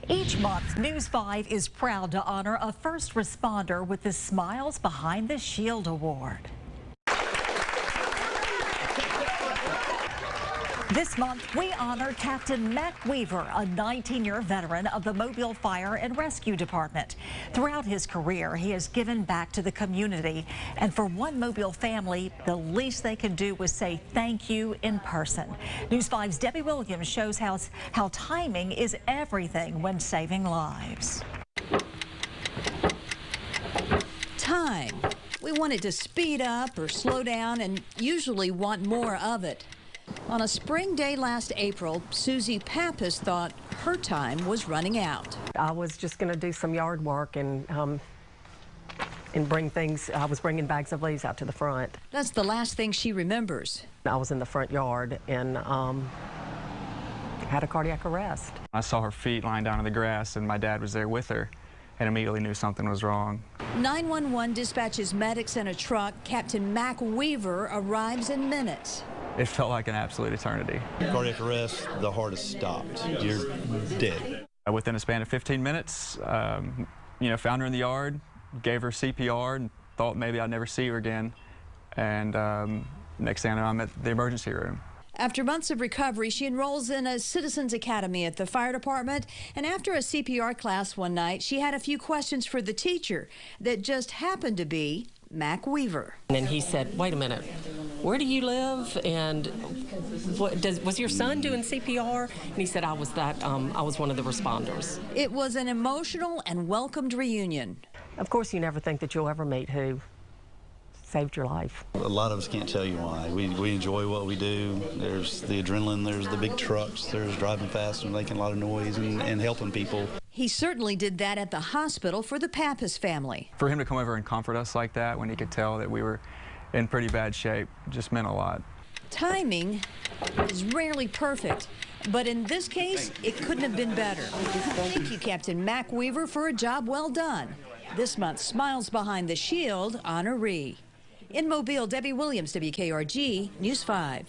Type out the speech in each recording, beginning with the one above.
Each month, News 5 is proud to honor a first responder with the Smiles Behind the Shield Award. This month, we honor Captain Mac Weaver, a 19-year veteran of the Mobile Fire and Rescue Department. Throughout his career, he has given back to the community. And for one Mobile family, the least they can do was say thank you in person. News 5's Debbie Williams shows how timing is everything when saving lives. Time. We want it to speed up or slow down and usually want more of it. On a spring day last April, Susie Pappas thought her time was running out. I was just going to do some yard work and bring things. I was bringing bags of leaves out to the front. That's the last thing she remembers. I was in the front yard and had a cardiac arrest. I saw her feet lying down in the grass and my dad was there with her and immediately knew something was wrong. 911 dispatches medics in a truck. Captain Mac Weaver arrives in minutes. It felt like an absolute eternity. Cardiac arrest, the heart has stopped. You're dead. Within a span of 15 minutes, found her in the yard, gave her CPR, and thought maybe I'd never see her again. And next thing I know, I'm at the emergency room. After months of recovery, she enrolls in a Citizens Academy at the fire department. And after a CPR class one night, she had a few questions for the teacher that just happened to be Mac Weaver. And he said, wait a minute, where do you live? And was your son doing CPR? And he said, I was one of the responders. It was an emotional and welcomed reunion. Of course, you never think that you'll ever meet who saved your life. A lot of us can't tell you why. We enjoy what we do. There's the adrenaline, there's the big trucks, there's driving fast and making a lot of noise and helping people. He certainly did that at the hospital for the Pappas family. For him to come over and comfort us like that when he could tell that we were in pretty bad shape just meant a lot. Timing is rarely perfect, but in this case, it couldn't have been better. Thank you, Captain Mac Weaver, for a job well done. This month's Smiles Behind the Shield honoree. In Mobile, Debbie Williams, WKRG News 5.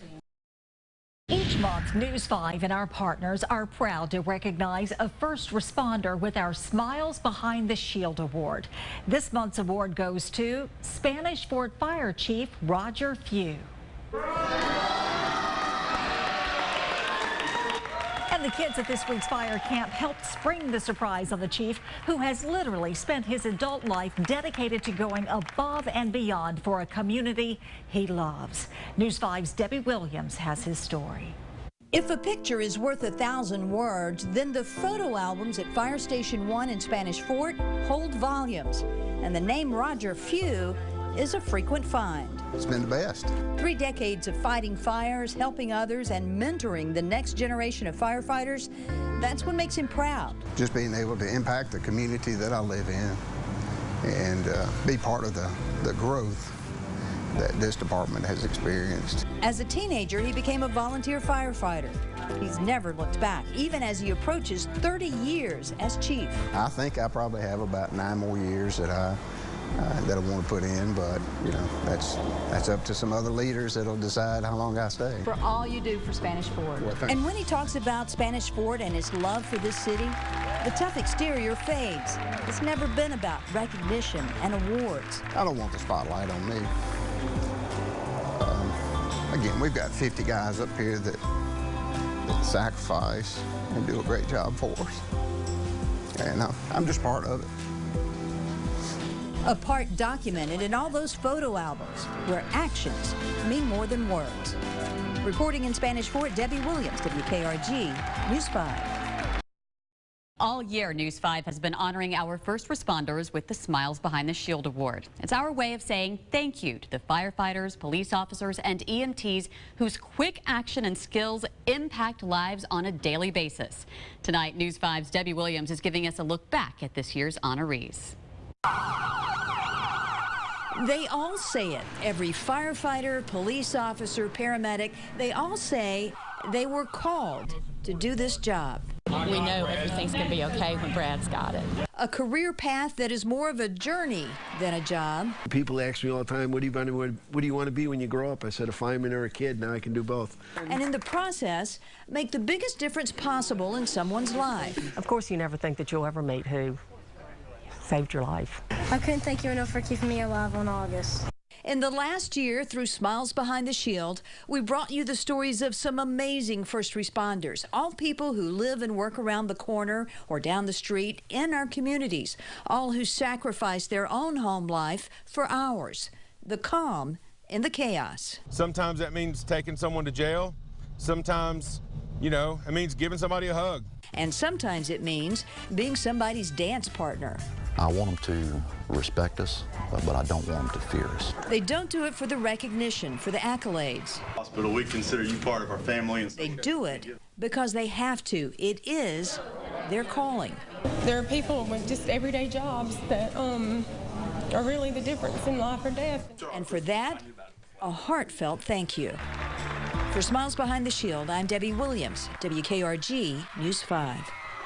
Each month, News 5 and our partners are proud to recognize a first responder with our Smiles Behind the Shield Award. This month's award goes to Spanish Fort Fire Chief Roger Few. And the kids at this week's fire camp helped spring the surprise on the chief, who has literally spent his adult life dedicated to going above and beyond for a community he loves. News 5's Debbie Williams has his story. If a picture is worth 1,000 words, then the photo albums at Fire Station 1 in Spanish Fort hold volumes. And the name Roger Few is a frequent find. It's been the best. 3 decades of fighting fires, helping others, and mentoring the next generation of firefighters, that's what makes him proud. Just being able to impact the community that I live in and be part of the growth that this department has experienced. As a teenager, he became a volunteer firefighter. He's never looked back, even as he approaches 30 years as chief. I think I probably have about 9 more years that I want to put in, but that's up to some other leaders that'll decide how long I stay. For all you do for Spanish Fort. And when he talks about Spanish Fort and his love for this city, the tough exterior fades. It's never been about recognition and awards. I don't want the spotlight on me. Again, we've got 50 guys up here that sacrifice and do a great job for us. And I'm just part of it. A part documented in all those photo albums where actions mean more than words. Reporting in Spanish Fort, Debbie Williams, WKRG News 5. All year, News 5 has been honoring our first responders with the Smiles Behind the Shield Award. It's our way of saying thank you to the firefighters, police officers, and EMTs whose quick action and skills impact lives on a daily basis. Tonight, News 5's Debbie Williams is giving us a look back at this year's honorees. They all say it. Every firefighter, police officer, paramedic, they all say they were called to do this job. We know everything's going to be okay when Brad's got it. A career path that is more of a journey than a job. People ask me all the time, what do you want to be when you grow up? I said a fireman or a kid. Now I can do both. And in the process, make the biggest difference possible in someone's life. Of course, you never think that you'll ever meet who saved your life. I couldn't thank you enough for keeping me alive on August. In the last year, through Smiles Behind the Shield, we brought you the stories of some amazing first responders, all people who live and work around the corner or down the street in our communities, all who sacrifice their own home life for ours, the calm in the chaos. Sometimes that means taking someone to jail. Sometimes, you know, it means giving somebody a hug. And sometimes it means being somebody's dance partner. I want them to respect us, but I don't want them to fear us. They don't do it for the recognition, for the accolades. Hospital, we consider you part of our family. They do it because they have to. It is their calling. There are people with just everyday jobs that are really the difference in life or death. And for that, a heartfelt thank you. For Smiles Behind the Shield, I'm Debbie Williams, WKRG News 5.